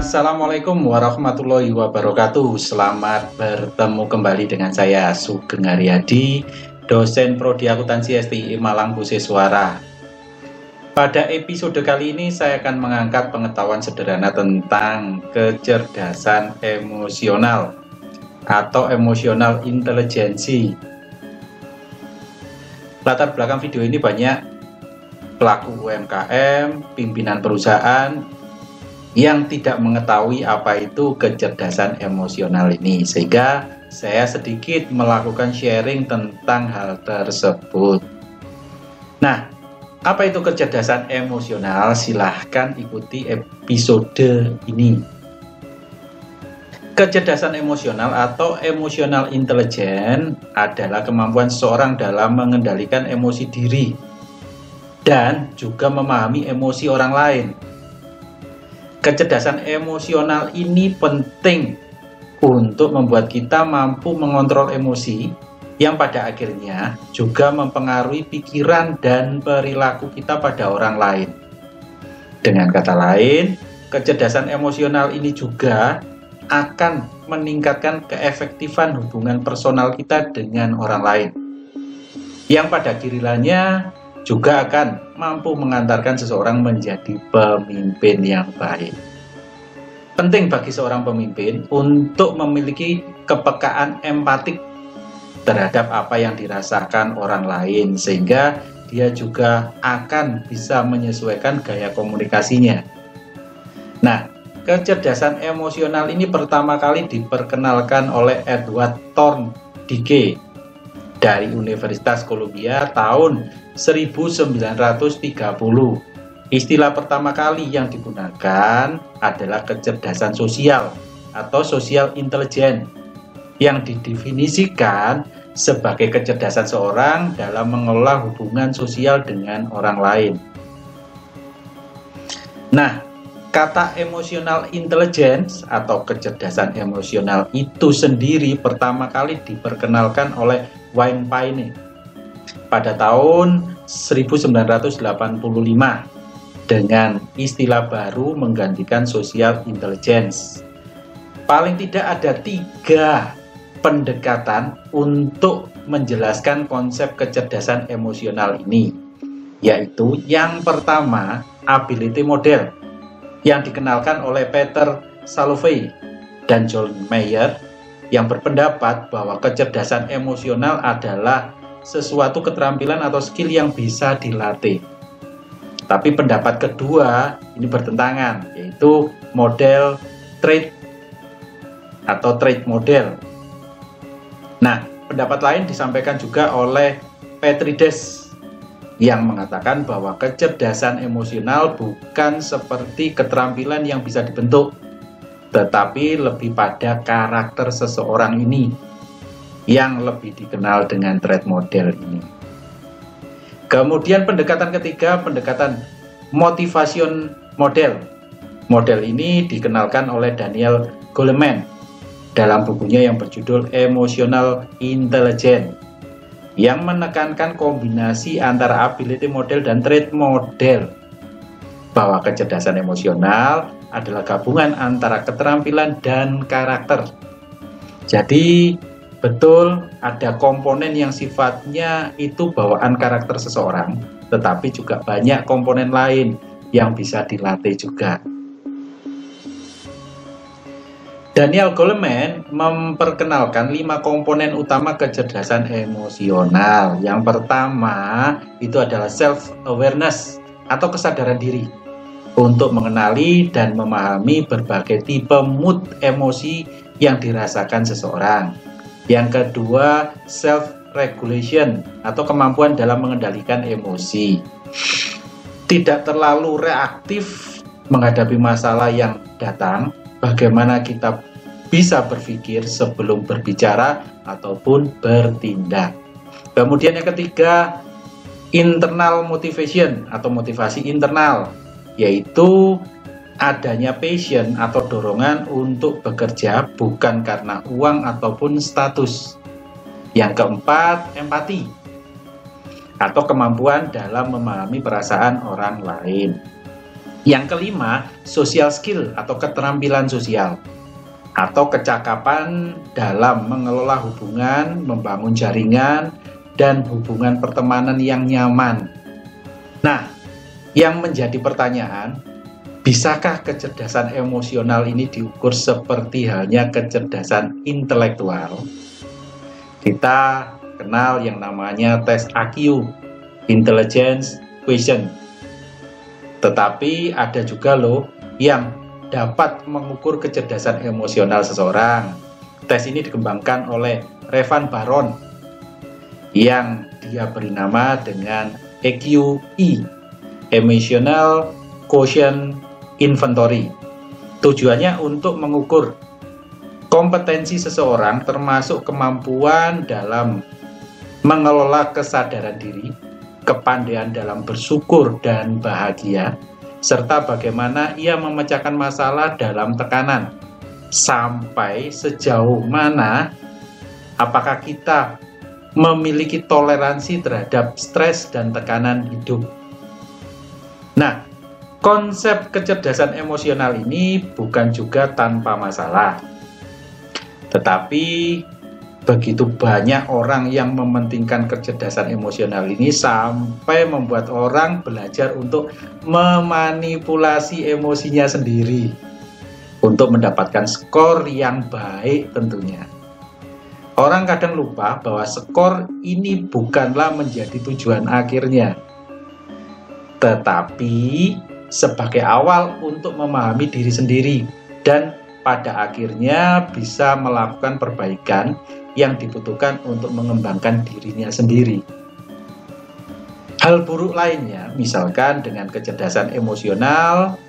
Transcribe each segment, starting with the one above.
Assalamualaikum warahmatullahi wabarakatuh. Selamat bertemu kembali dengan saya Sugeng Haryadi, dosen Prodi Akuntansi STI Malang Busiswara. Pada episode kali ini saya akan mengangkat pengetahuan sederhana tentang kecerdasan emosional atau emotional intelligence. Latar belakang video ini banyak pelaku UMKM, pimpinan perusahaan yang tidak mengetahui apa itu kecerdasan emosional ini, sehingga saya sedikit melakukan sharing tentang hal tersebut. Nah, apa itu kecerdasan emosional? Silahkan ikuti episode ini. Kecerdasan emosional atau emotional intelligence adalah kemampuan seseorang dalam mengendalikan emosi diri dan juga memahami emosi orang lain. Kecerdasan emosional ini penting untuk membuat kita mampu mengontrol emosi yang pada akhirnya juga mempengaruhi pikiran dan perilaku kita pada orang lain. Dengan kata lain, kecerdasan emosional ini juga akan meningkatkan keefektifan hubungan personal kita dengan orang lain, yang pada gilirannya juga akan mampu mengantarkan seseorang menjadi pemimpin yang baik. Penting bagi seorang pemimpin untuk memiliki kepekaan empatik terhadap apa yang dirasakan orang lain, sehingga dia juga akan bisa menyesuaikan gaya komunikasinya. Nah, kecerdasan emosional ini pertama kali diperkenalkan oleh Edward Thorndike dari Universitas Columbia tahun 1930. Istilah pertama kali yang digunakan adalah kecerdasan sosial atau social intelligence, yang didefinisikan sebagai kecerdasan seorang dalam mengelola hubungan sosial dengan orang lain. Nah, kata emotional intelligence atau kecerdasan emosional itu sendiri pertama kali diperkenalkan oleh Wayne Payne pada tahun 1985 dengan istilah baru menggantikan social intelligence. Paling tidak ada 3 pendekatan untuk menjelaskan konsep kecerdasan emosional ini, yaitu yang pertama, ability model, yang dikenalkan oleh Peter Salovey dan John Mayer, yang berpendapat bahwa kecerdasan emosional adalah sesuatu keterampilan atau skill yang bisa dilatih. Tapi pendapat kedua ini bertentangan, yaitu model trait atau trait model. Nah, pendapat lain disampaikan juga oleh Petrides yang mengatakan bahwa kecerdasan emosional bukan seperti keterampilan yang bisa dibentuk, tetapi lebih pada karakter seseorang ini yang lebih dikenal dengan trait model ini. Kemudian pendekatan ketiga, pendekatan motivation model. Model ini dikenalkan oleh Daniel Goleman dalam bukunya yang berjudul Emotional Intelligence, yang menekankan kombinasi antara ability model dan trait model, bahwa kecerdasan emosional adalah gabungan antara keterampilan dan karakter. Jadi betul ada komponen yang sifatnya itu bawaan karakter seseorang, tetapi juga banyak komponen lain yang bisa dilatih juga. Daniel Goleman memperkenalkan 5 komponen utama kecerdasan emosional. Yang pertama itu adalah self-awareness atau kesadaran diri untuk mengenali dan memahami berbagai tipe mood emosi yang dirasakan seseorang. Yang kedua, self-regulation atau kemampuan dalam mengendalikan emosi. Tidak terlalu reaktif menghadapi masalah yang datang, bagaimana kita bisa berpikir sebelum berbicara ataupun bertindak. Kemudian yang ketiga, internal motivation atau motivasi internal, yaitu adanya passion atau dorongan untuk bekerja bukan karena uang ataupun status. Yang keempat, empati atau kemampuan dalam memahami perasaan orang lain. Yang kelima, social skill atau keterampilan sosial atau kecakapan dalam mengelola hubungan, membangun jaringan, dan hubungan pertemanan yang nyaman. Nah, yang menjadi pertanyaan, bisakah kecerdasan emosional ini diukur seperti halnya kecerdasan intelektual? Kita kenal yang namanya tes IQ, Intelligence Question. Tetapi ada juga loh yang dapat mengukur kecerdasan emosional seseorang. Tes ini dikembangkan oleh Revan Baron yang dia beri nama dengan EQI, Emotional Quotient Inventory. Tujuannya untuk mengukur kompetensi seseorang termasuk kemampuan dalam mengelola kesadaran diri, kepandaian dalam bersyukur dan bahagia, serta bagaimana ia memecahkan masalah dalam tekanan, sampai sejauh mana apakah kita memiliki toleransi terhadap stres dan tekanan hidup. Nah, konsep kecerdasan emosional ini bukan juga tanpa masalah, tetapi begitu banyak orang yang mementingkan kecerdasan emosional ini sampai membuat orang belajar untuk memanipulasi emosinya sendiri untuk mendapatkan skor yang baik tentunya. Orang kadang lupa bahwa skor ini bukanlah menjadi tujuan akhirnya, tetapi sebagai awal untuk memahami diri sendiri dan pada akhirnya bisa melakukan perbaikan yang dibutuhkan untuk mengembangkan dirinya sendiri. Hal buruk lainnya, misalkan dengan kecerdasan emosional,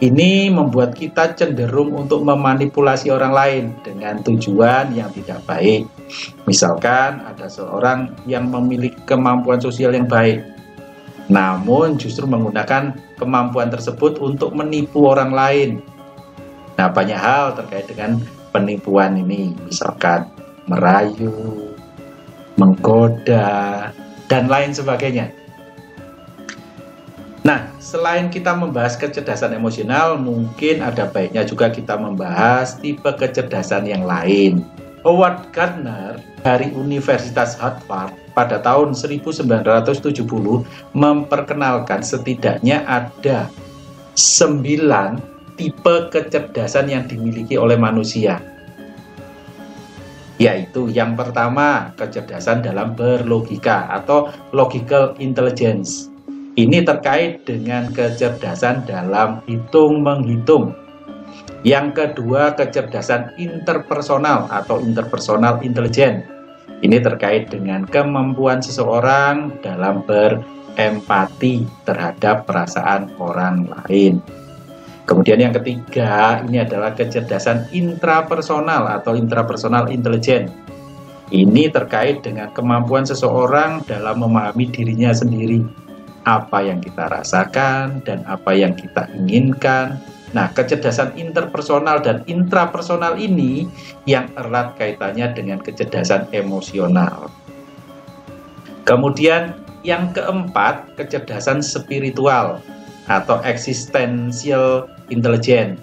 ini membuat kita cenderung untuk memanipulasi orang lain dengan tujuan yang tidak baik. Misalkan ada seorang yang memiliki kemampuan sosial yang baik, namun justru menggunakan kemampuan tersebut untuk menipu orang lain. Nah, banyak hal terkait dengan penipuan ini, misalkan merayu, menggoda, dan lain sebagainya. Nah, selain kita membahas kecerdasan emosional, mungkin ada baiknya juga kita membahas tipe kecerdasan yang lain. Howard Gardner dari Universitas Harvard pada tahun 1970 memperkenalkan setidaknya ada 9 tipe kecerdasan yang dimiliki oleh manusia. Yaitu yang pertama, kecerdasan dalam berlogika atau logical intelligence. Ini terkait dengan kecerdasan dalam hitung-menghitung. Yang kedua, kecerdasan interpersonal atau interpersonal intelligence. Ini terkait dengan kemampuan seseorang dalam berempati terhadap perasaan orang lain. Kemudian yang ketiga, ini adalah kecerdasan intrapersonal atau intrapersonal intelligence. Ini terkait dengan kemampuan seseorang dalam memahami dirinya sendiri, apa yang kita rasakan dan apa yang kita inginkan. Nah, kecerdasan interpersonal dan intrapersonal ini yang erat kaitannya dengan kecerdasan emosional. Kemudian yang keempat, kecerdasan spiritual atau existential intelligence,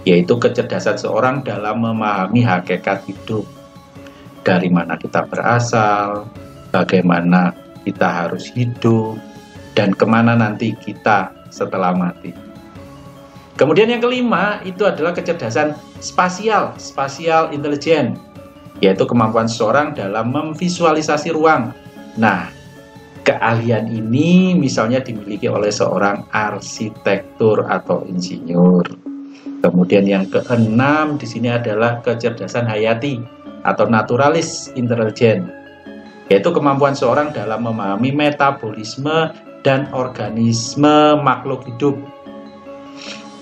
yaitu kecerdasan seorang dalam memahami hakikat hidup. Dari mana kita berasal, bagaimana kita harus hidup, dan kemana nanti kita setelah mati. Kemudian yang kelima itu adalah kecerdasan spatial intelligence, yaitu kemampuan seseorang dalam memvisualisasi ruang. Nah, keahlian ini misalnya dimiliki oleh seorang arsitektur atau insinyur. Kemudian yang keenam di sini adalah kecerdasan hayati atau naturalis intelligence, yaitu kemampuan seorang dalam memahami metabolisme dan organisme makhluk hidup,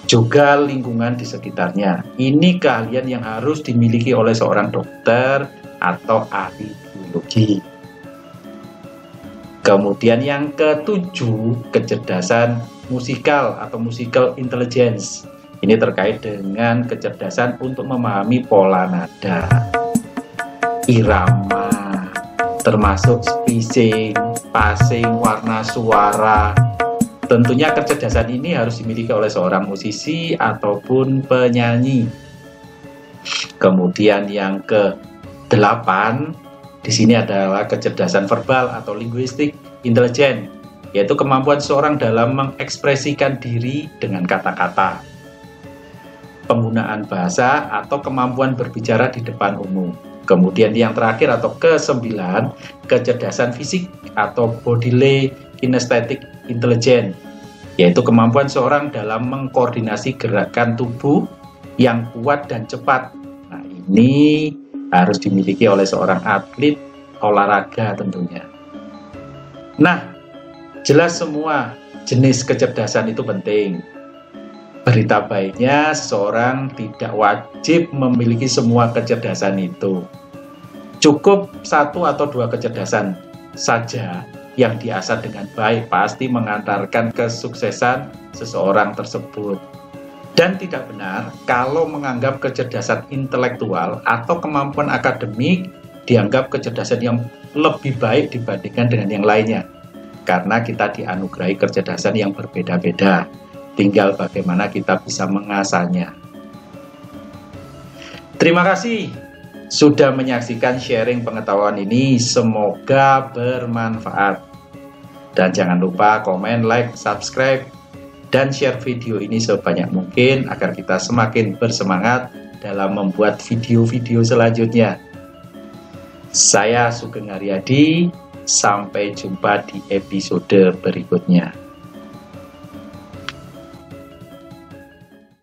juga lingkungan di sekitarnya. Ini keahlian yang harus dimiliki oleh seorang dokter atau ahli biologi. Kemudian yang ketujuh, kecerdasan musikal atau musical intelligence. Ini terkait dengan kecerdasan untuk memahami pola nada, irama, termasuk spacing, passing, warna suara, Tentunya kecerdasan ini harus dimiliki oleh seorang musisi ataupun penyanyi. Kemudian yang ke-8 di sini adalah kecerdasan verbal atau linguistik intelijen, yaitu kemampuan seseorang dalam mengekspresikan diri dengan kata-kata, penggunaan bahasa atau kemampuan berbicara di depan umum. Kemudian yang terakhir atau ke-9, kecerdasan fisik atau bodily kinesthetic intelligence, yaitu kemampuan seorang dalam mengkoordinasi gerakan tubuh yang kuat dan cepat. Nah, ini harus dimiliki oleh seorang atlet olahraga tentunya. Nah, jelas semua jenis kecerdasan itu penting. Berita baiknya, seseorang tidak wajib memiliki semua kecerdasan itu. Cukup 1 atau 2 kecerdasan saja yang diasah dengan baik pasti mengantarkan kesuksesan seseorang tersebut. Dan tidak benar kalau menganggap kecerdasan intelektual atau kemampuan akademik dianggap kecerdasan yang lebih baik dibandingkan dengan yang lainnya. Karena kita dianugerahi kecerdasan yang berbeda-beda. Tinggal bagaimana kita bisa mengasahnya. Terima kasih sudah menyaksikan sharing pengetahuan ini. Semoga bermanfaat. Dan jangan lupa komen, like, subscribe, dan share video ini sebanyak mungkin agar kita semakin bersemangat dalam membuat video-video selanjutnya. Saya Sugeng Haryadi, sampai jumpa di episode berikutnya.